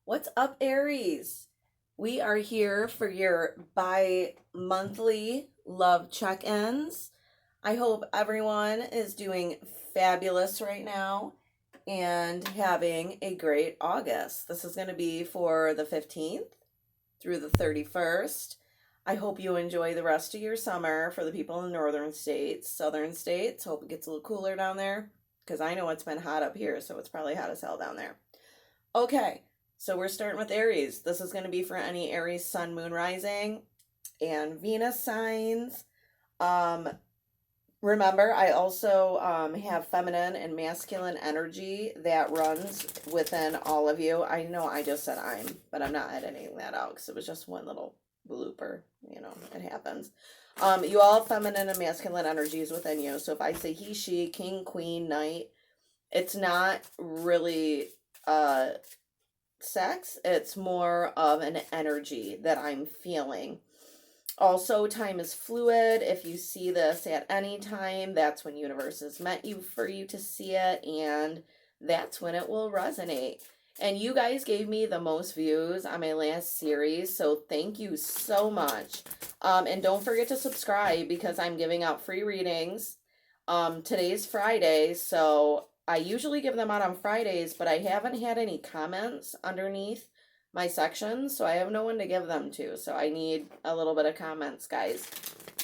What's up, Aries? We are here for your bi-monthly love check-ins. I hope everyone is doing fabulous right now and having a great August. This is going to be for the 15th through the 31st. I hope you enjoy the rest of your summer for the people in the northern states, southern states. Hope it gets a little cooler down there because I know it's been hot up here, so it's probably hot as hell down there. Okay, so we're starting with Aries. This is going to be for any Aries sun, moon, rising, and Venus signs. Um, Remember, I also have feminine and masculine energy that runs within all of you. I know I just said but I'm not editing that out because it was just one little blooper. It happens. You all have feminine and masculine energies within you. So if I say he, she, king, queen, knight, it's not really sex, it's more of an energy that I'm feeling. Also, time is fluid. If you see this at any time, that's when universe has meant you for you to see it, and that's when it will resonate. And you guys gave me the most views on my last series, so thank you so much. And don't forget to subscribe because I'm giving out free readings. Today's Friday, so I usually give them out on Fridays, but I haven't had any comments underneath my section, so I have no one to give them to. So I need a little bit of comments, guys.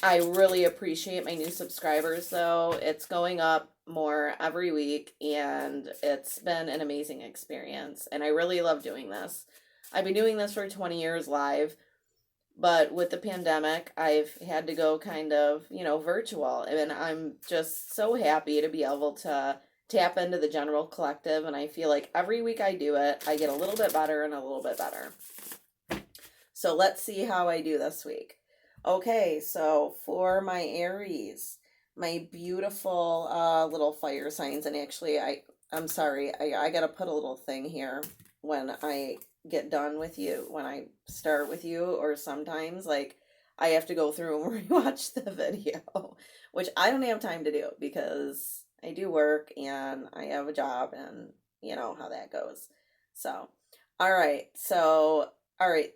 I really appreciate my new subscribers, though. It's going up more every week, and it's been an amazing experience, and I really love doing this. I've been doing this for 20 years live, but with the pandemic, I've had to go kind of, virtual, and I'm just so happy to be able to tap into the general collective, and I feel like every week I do it, I get a little bit better and a little bit better. So let's see how I do this week. Okay, so for my Aries, my beautiful little fire signs, and actually I'm sorry, I gotta put a little thing here when I get done with you, when I start with you, or sometimes like I have to go through and rewatch the video, which I don't have time to do because I do work and I have a job, and you know how that goes. So, all right,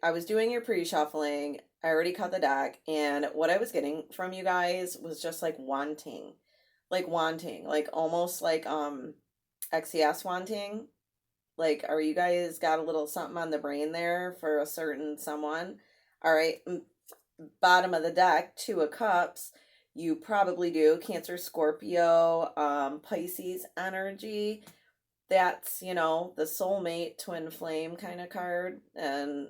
I was doing your pre-shuffling. I already cut the deck, and what I was getting from you guys was just like wanting, like almost like XES wanting. Like, are you guys got a little something on the brain there for a certain someone? All right, bottom of the deck, Two of Cups. You probably do Cancer, Scorpio, Pisces energy. That's, the soulmate twin flame kind of card. And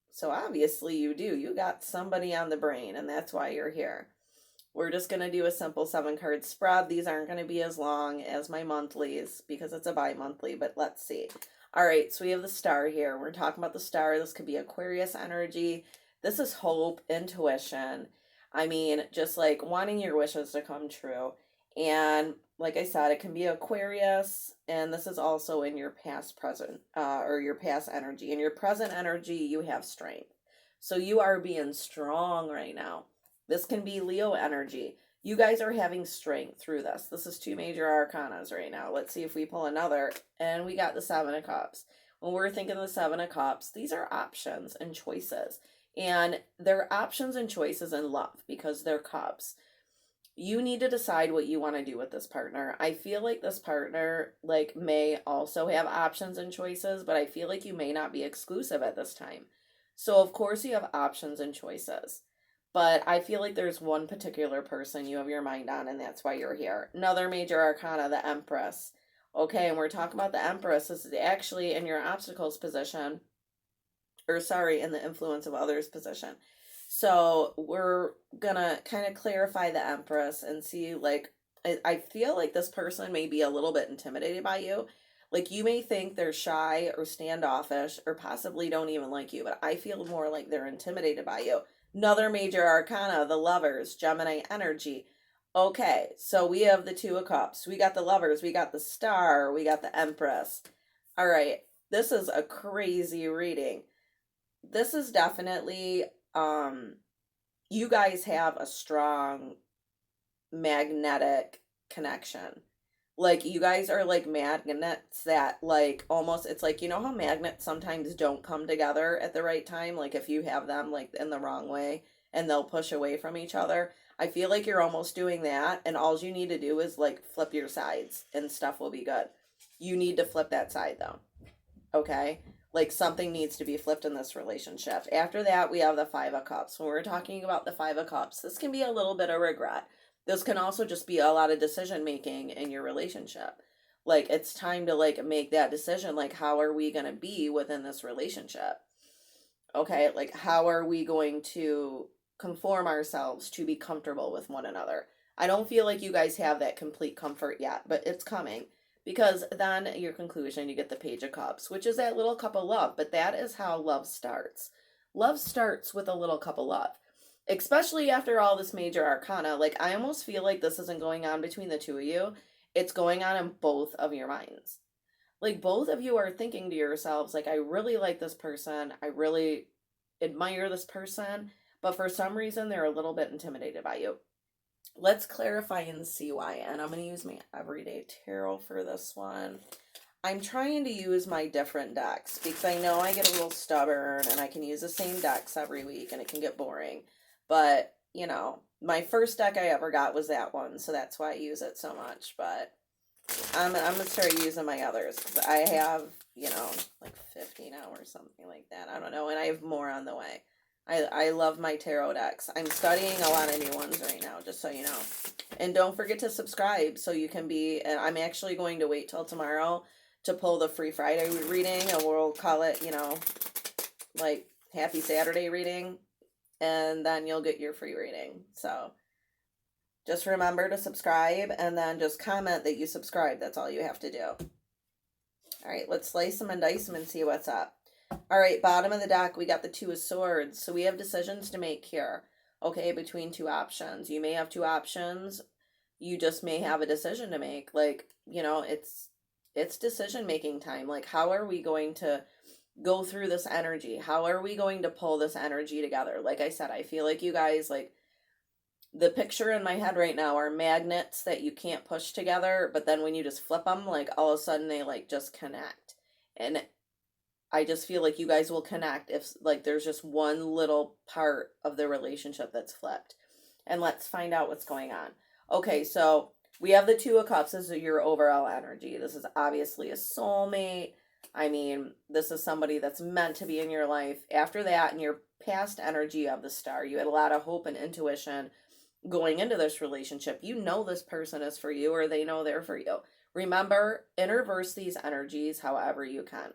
so obviously you do. You got somebody on the brain, and that's why you're here. We're just going to do a simple 7-card spread. These aren't going to be as long as my monthlies because it's a bi-monthly, but let's see. All right, so we have the star here. We're talking about the star. This could be Aquarius energy. This is hope, intuition. I mean, just like wanting your wishes to come true. And like I said, it can be Aquarius, and this is also in your past, present, or your past energy. In your present energy, you have strength. So you are being strong right now. This can be Leo energy. You guys are having strength through this. This is 2 major arcanas right now. Let's see if we pull another. And we got the 7 of Cups. When we're thinking of the 7 of Cups, these are options and choices. And they're options and choices in love because they're cups. You need to decide what you want to do with this partner. I feel like this partner may also have options and choices, but I feel like you may not be exclusive at this time. So of course you have options and choices. But I feel like there's one particular person you have your mind on, and that's why you're here. Another major arcana, the Empress. Okay, and we're talking about the Empress. This is actually in your obstacles position, or sorry, in the influence of others position. So we're gonna kind of clarify the Empress and see, I feel like this person may be a little bit intimidated by you. Like, you may think they're shy or standoffish or possibly don't even like you, but I feel more like they're intimidated by you. Another major arcana, the Lovers, Gemini energy. Okay, so we have the 2 of Cups. We got the Lovers, we got the Star, we got the Empress. All right, this is a crazy reading. This is definitely, you guys have a strong magnetic connection. Like you guys are like magnets that like almost, it's like, you know how magnets sometimes don't come together at the right time, like if you have them like in the wrong way and they'll push away from each other. I feel like you're almost doing that, and all you need to do is like flip your sides and stuff will be good. You need to flip that side though. Okay? Like something needs to be flipped in this relationship. After that, we have the Five of Cups. When we're talking about the Five of Cups, this can be a little bit of regret. This can also just be a lot of decision making in your relationship. Like it's time to like make that decision. Like, how are we going to be within this relationship? Okay? Like, how are we going to conform ourselves to be comfortable with one another? I don't feel like you guys have that complete comfort yet, but it's coming. Because then your conclusion, you get the Page of Cups, which is that little cup of love. But that is how love starts. Love starts with a little cup of love. Especially after all this major arcana. Like, I almost feel like this isn't going on between the two of you. It's going on in both of your minds. Like, both of you are thinking to yourselves, like, I really like this person. I really admire this person. But for some reason, they're a little bit intimidated by you. Let's clarify and see why. And I'm going to use my everyday tarot for this one. I'm trying to use my different decks because I know I get a little stubborn and I can use the same decks every week and it can get boring. But, you know, my first deck I ever got was that one, so that's why I use it so much. But I'm going to start using my others because I have, you know, like 50 now or something like that. I don't know. And I have more on the way. I love my tarot decks. I'm studying a lot of new ones right now, just so you know. And don't forget to subscribe so you can be, and I'm actually going to wait till tomorrow to pull the free Friday reading, and we'll call it, you know, like Happy Saturday reading, and then you'll get your free reading. So just remember to subscribe, and then just comment that you subscribe. That's all you have to do. All right, let's slice them and dice them and see what's up. All right, bottom of the deck, we got the Two of Swords. So we have decisions to make here, okay, between two options. You may have two options. You just may have a decision to make. Like, you know, it's decision-making time. Like, how are we going to go through this energy? How are we going to pull this energy together? Like I said, I feel like you guys, like, the picture in my head right now are magnets that you can't push together, but then when you just flip them, like, all of a sudden they, like, just connect. And I just feel like you guys will connect if like there's just one little part of the relationship that's flipped. And let's find out what's going on. Okay, so we have the Two of Cups. This is your overall energy. This is obviously a soulmate. I mean, this is somebody that's meant to be in your life. After that, in your past energy of the Star, you had a lot of hope and intuition going into this relationship. You know this person is for you, or they know they're for you. Remember, interverse these energies however you can.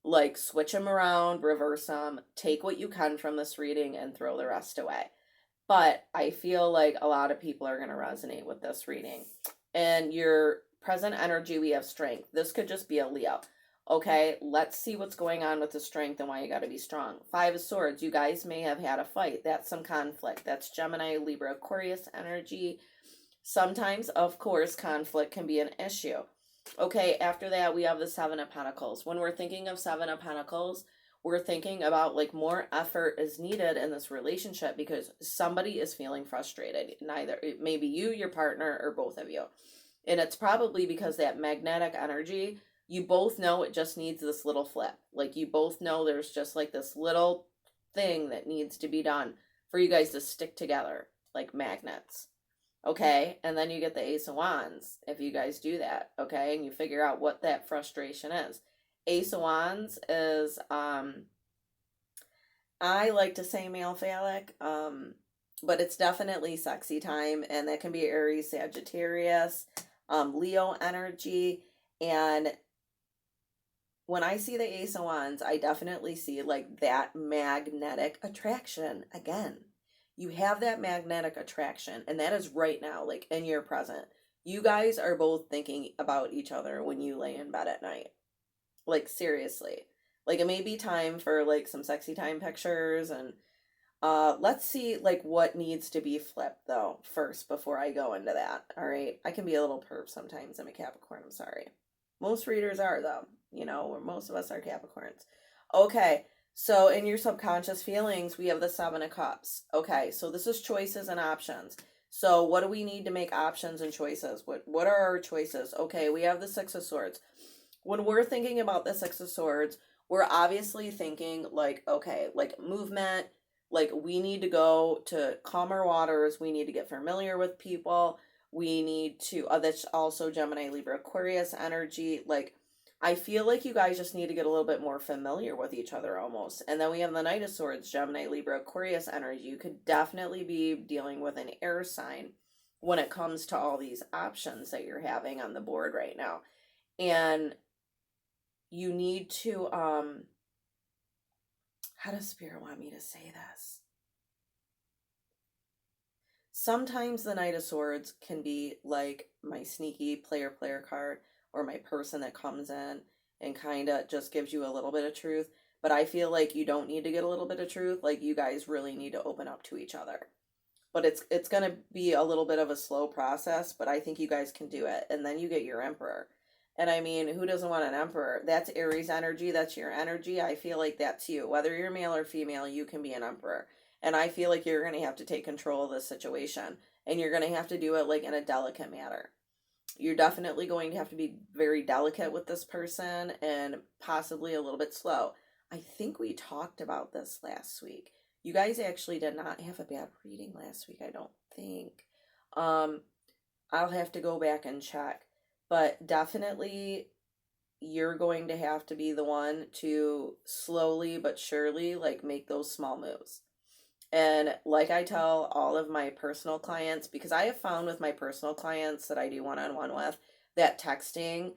Like, switch them around, reverse them, take what you can from this reading and throw the rest away. But I feel like a lot of people are going to resonate with this reading. And your present energy, we have Strength. This could just be a Leo. Okay, let's see what's going on with the Strength and why you got to be strong. Five of Swords, you guys may have had a fight. That's some conflict. That's Gemini, Libra, Aquarius energy. Sometimes, of course, conflict can be an issue. Okay, after that, we have the Seven of Pentacles. When we're thinking of Seven of Pentacles, we're thinking about like more effort is needed in this relationship because somebody is feeling frustrated. Neither, it may be you, your partner, or both of you. And it's probably because that magnetic energy, you both know it just needs this little flip. Like you both know there's just like this little thing that needs to be done for you guys to stick together like magnets. Okay, and then you get the Ace of Wands if you guys do that, okay, and you figure out what that frustration is. Ace of Wands is, I like to say male phallic, but it's definitely sexy time, and that can be Aries, Sagittarius, Leo energy, and when I see the Ace of Wands, I definitely see like that magnetic attraction again. You have that magnetic attraction, and that is right now, like in your present. You guys are both thinking about each other when you lay in bed at night. Like, seriously. Like, it may be time for, like, some sexy time pictures, and let's see, like, what needs to be flipped, though, first, before I go into that, all right? I can be a little perv sometimes. I'm a Capricorn, I'm sorry. Most readers are, though. You know, most of us are Capricorns. Okay. So in your subconscious feelings, we have the Seven of Cups. Okay, so this is choices and options. So what do we need to make options and choices? What are our choices? Okay, we have the Six of Swords. When we're thinking about the Six of Swords, we're obviously thinking like, okay, like movement, like we need to go to calmer waters, we need to get familiar with people, we need to, that's also Gemini, Libra, Aquarius energy. Like, I feel like you guys just need to get a little bit more familiar with each other almost. And then we have the Knight of Swords, Gemini, Libra, Aquarius energy. You could definitely be dealing with an air sign when it comes to all these options that you're having on the board right now. And you need to how does Spirit want me to say this? Sometimes the Knight of Swords can be like my sneaky player card, or my person that comes in and kind of just gives you a little bit of truth. But I feel like you don't need to get a little bit of truth. Like, you guys really need to open up to each other. But it's going to be a little bit of a slow process, but I think you guys can do it. And then you get your Emperor. And I mean, who doesn't want an Emperor? That's Aries energy. That's your energy. I feel like that's you. Whether you're male or female, you can be an Emperor. And I feel like you're going to have to take control of this situation. And you're going to have to do it like in a delicate manner. You're definitely going to have to be very delicate with this person and possibly a little bit slow. I think we talked about this last week. You guys actually did not have a bad reading last week, I don't think. I'll have to go back and check. But definitely you're going to have to be the one to slowly but surely like make those small moves. And like I tell all of my personal clients, because I have found with my personal clients that I do one-on-one with, that texting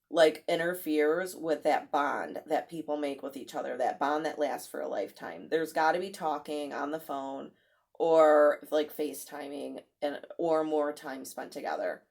like interferes with that bond that people make with each other, that bond that lasts for a lifetime. There's got to be talking on the phone, or like FaceTiming, and or more time spent together.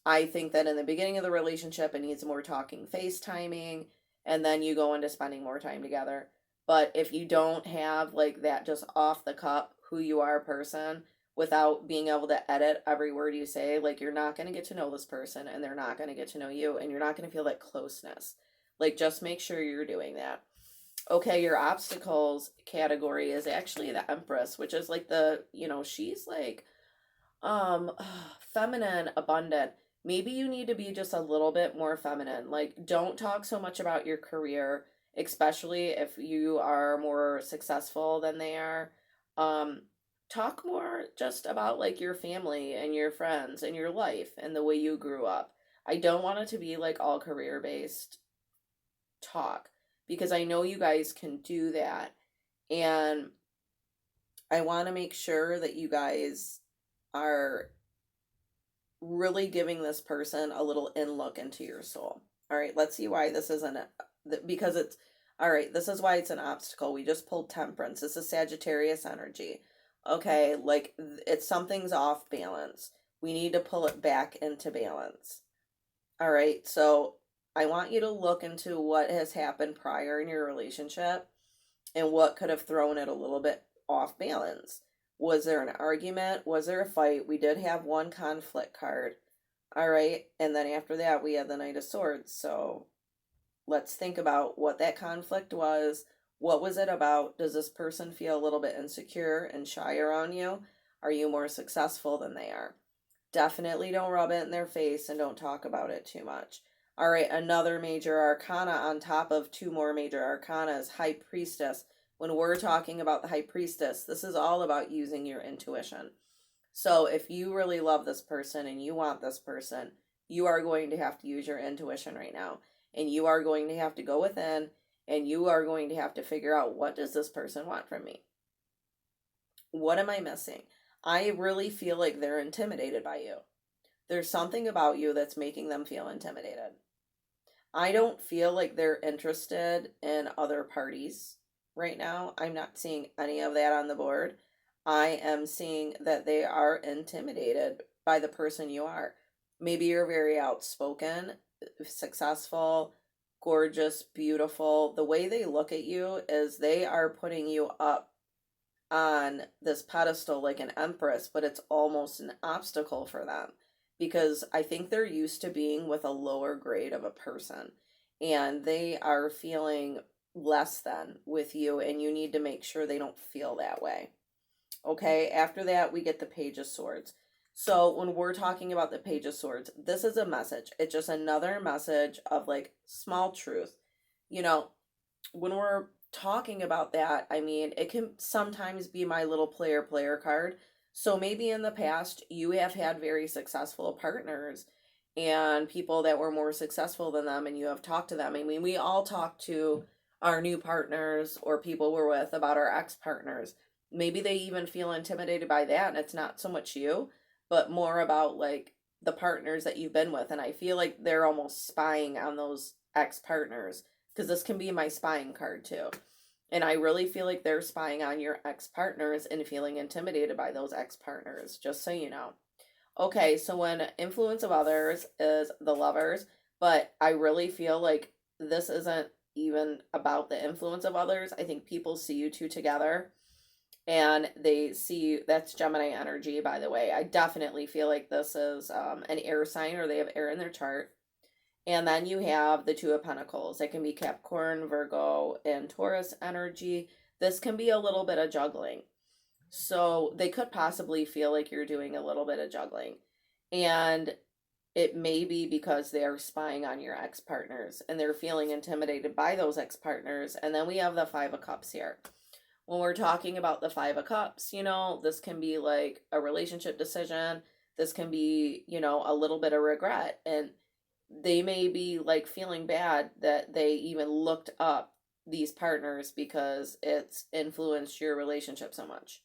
I think that in the beginning of the relationship, it needs more talking, FaceTiming, and then you go into spending more time together. But if you don't have like that just off the cup, who you are person, without being able to edit every word you say, like, you're not going to get to know this person and they're not going to get to know you, and you're not going to feel that closeness. Like, just make sure you're doing that. Okay, your obstacles category is actually the Empress, which is like the, she's like um feminine, abundant. Maybe you need to be just a little bit more feminine. Like, don't talk so much about your career, especially if you are more successful than they are. um Talk more just about like your family and your friends and your life and the way you grew up. I don't want it to be like all career based talk, because I know you guys can do that. And I want to make sure that you guys are really giving this person a little in look into your soul. All right, let's see why this isn't because it's all right. This is why it's an obstacle. We just pulled Temperance. This is Sagittarius energy. Okay, like it's something's off balance. We need to pull it back into balance. All right, so I want you to look into what has happened prior in your relationship and what could have thrown it a little bit off balance. Was there an argument? Was there a fight? We did have one conflict card. All right. And then after that, we had the Knight of Swords. So let's think about what that conflict was. What was it about? Does this person feel a little bit insecure and shy around you? Are you more successful than they are? Definitely don't rub it in their face and don't talk about it too much. All right, another major arcana on top of two more major arcana is High Priestess. When we're talking about the High Priestess, this is all about using your intuition. So if you really love this person and you want this person, you are going to have to use your intuition right now. And you are going to have to go within, and you are going to have to figure out, what does this person want from me? What am I missing? I really feel like they're intimidated by you. There's something about you that's making them feel intimidated. I don't feel like they're interested in other parties right now. I'm not seeing any of that on the board. I am seeing that they are intimidated by the person you are. Maybe you're very outspoken, successful, gorgeous, beautiful. The way they look at you is they are putting you up on this pedestal like an empress, but it's almost an obstacle for them, because I think they're used to being with a lower grade of a person, and they are feeling less than with you, and you need to make sure they don't feel that way. Okay, after that, we get the Page of Swords. So when we're talking about the Page of Swords, this is a message. It's just another message of like small truth. You know, when we're talking about that, I mean, it can sometimes be my little player card. So maybe in the past, you have had very successful partners and people that were more successful than them, and you have talked to them. I mean, we all talk to our new partners or people we're with about our ex partners. Maybe they even feel intimidated by that, and it's not so much you, but more about like the partners that you've been with. And I feel like they're almost spying on those ex partners because this can be my spying card too. And I really feel like they're spying on your ex partners and feeling intimidated by those ex partners, just so you know. Okay, so when influence of others is the lovers, but I really feel like this isn't even about the influence of others. I think people see you two together and they see you. That's Gemini energy, by the way. I definitely feel like this is an air sign or they have air in their chart. And then you have the Two of Pentacles. It can be Capricorn, Virgo, and Taurus energy. This can be a little bit of juggling. So they could possibly feel like you're doing a little bit of juggling. And it may be because they're spying on your ex partners and they're feeling intimidated by those ex partners. And then we have the Five of Cups here. When we're talking about the Five of Cups, you know, this can be like a relationship decision. This can be, you know, a little bit of regret. And they may be like feeling bad that they even looked up these partners because it's influenced your relationship so much.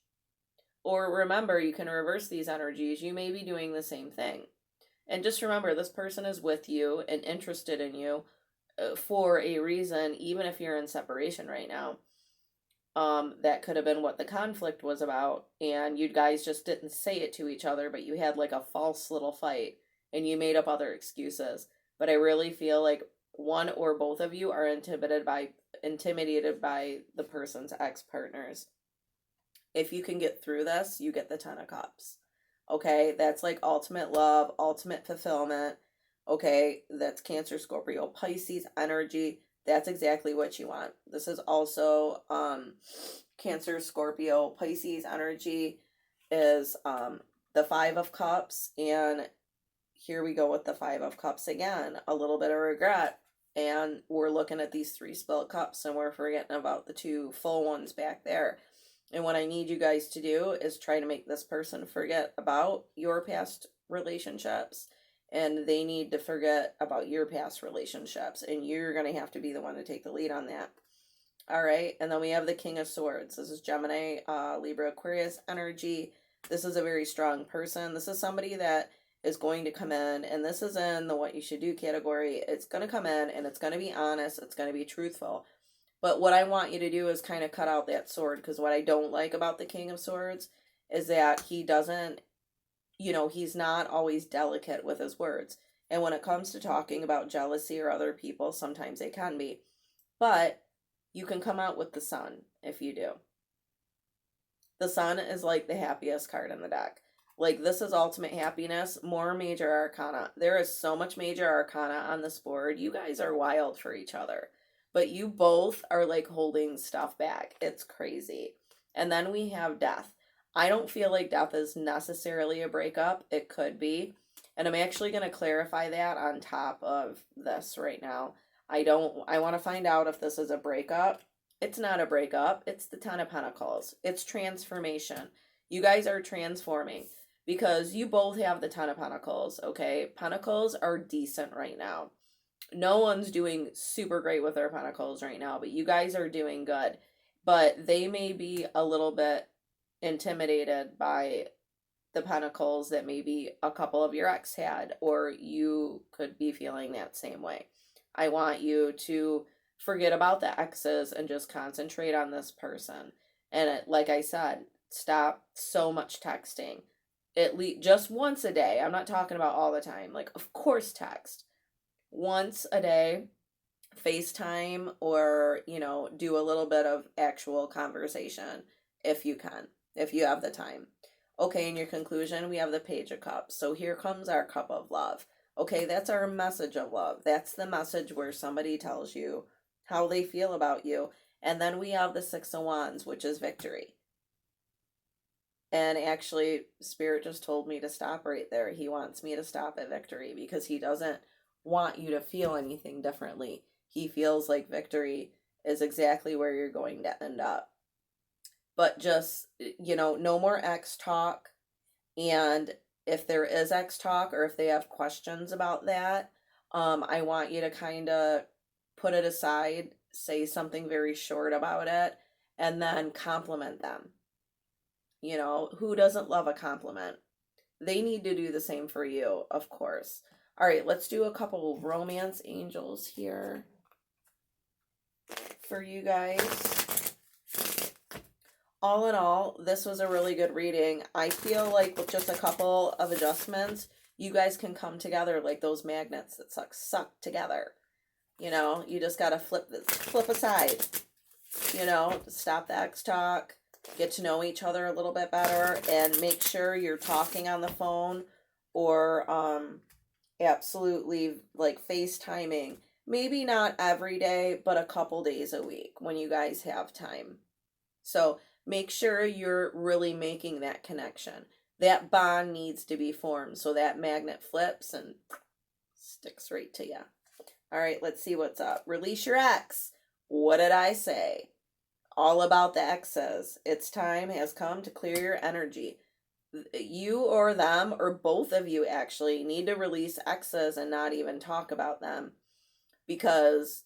Or remember, you can reverse these energies. You may be doing the same thing. And just remember, this person is with you and interested in you for a reason, even if you're in separation right now. That could have been what the conflict was about, and you guys just didn't say it to each other, but you had like a false little fight and you made up other excuses. But I really feel like one or both of you are intimidated by the person's ex partners. If you can get through this, you get the Ten of Cups. Okay, that's like ultimate love, ultimate fulfillment. Okay, that's Cancer, Scorpio, Pisces energy. That's exactly what you want. This is also Cancer, Scorpio, Pisces energy is the Five of Cups. And here we go with the Five of Cups again. A little bit of regret. And we're looking at these three spilled cups and we're forgetting about the two full ones back there. And what I need you guys to do is try to make this person forget about your past relationships. And they need to forget about your past relationships. And you're going to have to be the one to take the lead on that. All right. And then we have the King of Swords. This is Gemini, Libra, Aquarius energy. This is a very strong person. This is somebody that is going to come in. And this is in the what you should do category. It's going to come in and it's going to be honest. It's going to be truthful. But what I want you to do is kind of cut out that sword, because what I don't like about the King of Swords is that he doesn't, you know, he's not always delicate with his words. And when it comes to talking about jealousy or other people, sometimes they can be. But you can come out with the Sun if you do. The Sun is like the happiest card in the deck. Like, this is ultimate happiness, more major arcana. There is so much major arcana on this board. You guys are wild for each other. But you both are like holding stuff back. It's crazy. And then we have Death. I don't feel like death is necessarily a breakup. It could be. And I'm actually going to clarify that on top of this right now. I want to find out if this is a breakup. It's not a breakup. It's the Ten of Pentacles. It's transformation. You guys are transforming because you both have the Ten of Pentacles, okay? Pentacles are decent right now. No one's doing super great with their pentacles right now, but you guys are doing good. But they may be a little bit intimidated by the pentacles that maybe a couple of your ex had, or you could be feeling that same way. I want you to forget about the exes and just concentrate on this person. And like I said, stop so much texting. At least just once a day. I'm not talking about all the time. Like, of course, text once a day, FaceTime, or, you know, do a little bit of actual conversation if you can, if you have the time. Okay, in your conclusion, we have the Page of Cups. So here comes our cup of love. Okay, that's our message of love. That's the message where somebody tells you how they feel about you. And then we have the Six of Wands, which is victory. And actually, Spirit just told me to stop right there. He wants me to stop at victory because he doesn't want you to feel anything differently. He feels like victory is exactly where you're going to end up. But just, no more ex talk. And if there is ex talk or if they have questions about that, I want you to kind of put it aside, say something very short about it, and then compliment them. Who doesn't love a compliment? They need to do the same for you, of course. All right, let's do a couple romance angels here for you guys. All in all, this was a really good reading. I feel like with just a couple of adjustments, you guys can come together like those magnets that suck together. You just gotta flip aside. Stop the X talk, get to know each other a little bit better, and make sure you're talking on the phone or absolutely like FaceTiming. Maybe not every day, but a couple days a week when you guys have time. So make sure you're really making that connection. That bond needs to be formed so that magnet flips and sticks right to you. All right, let's see what's up. Release your ex. What did I say? All about the exes. Its time has come to clear your energy. You or them, or both of you actually, need to release exes and not even talk about them because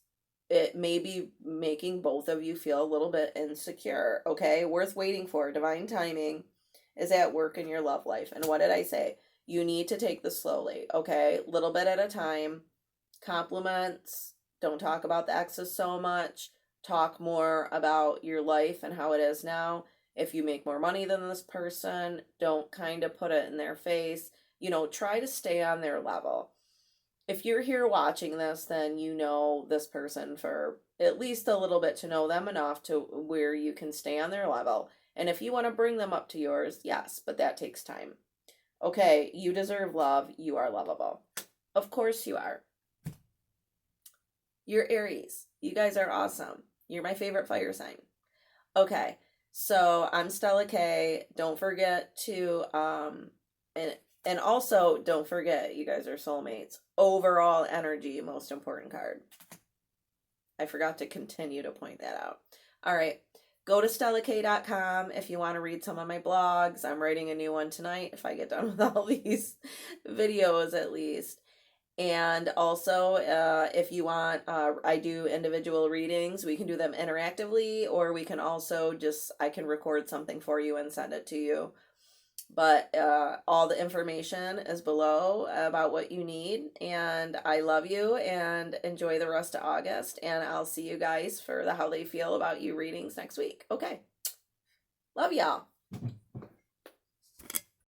it may be making both of you feel a little bit insecure. Okay, worth waiting for. Divine timing is at work in your love life. And what did I say? You need to take this slowly. Okay, little bit at a time. Compliments. Don't talk about the exes so much. Talk more about your life and how it is now. If you make more money than this person, don't kind of put it in their face. Try to stay on their level. If you're here watching this, then you know this person for at least a little bit to know them enough to where you can stay on their level. And if you want to bring them up to yours, yes, but that takes time. Okay, you deserve love. You are lovable. Of course you are. You're Aries. You guys are awesome. You're my favorite fire sign. Okay, so I'm Stella K. Don't forget to and also don't forget you guys are soulmates. Overall energy, most important card. I forgot to continue to point that out. All right. Go to stellak.com if you want to read some of my blogs. I'm writing a new one tonight if I get done with all these videos at least. And also, if you want, I do individual readings. We can do them interactively, or we can also I can record something for you and send it to you. But all the information is below about what you need. And I love you and enjoy the rest of August. And I'll see you guys for the How They Feel About You readings next week. Okay. Love y'all.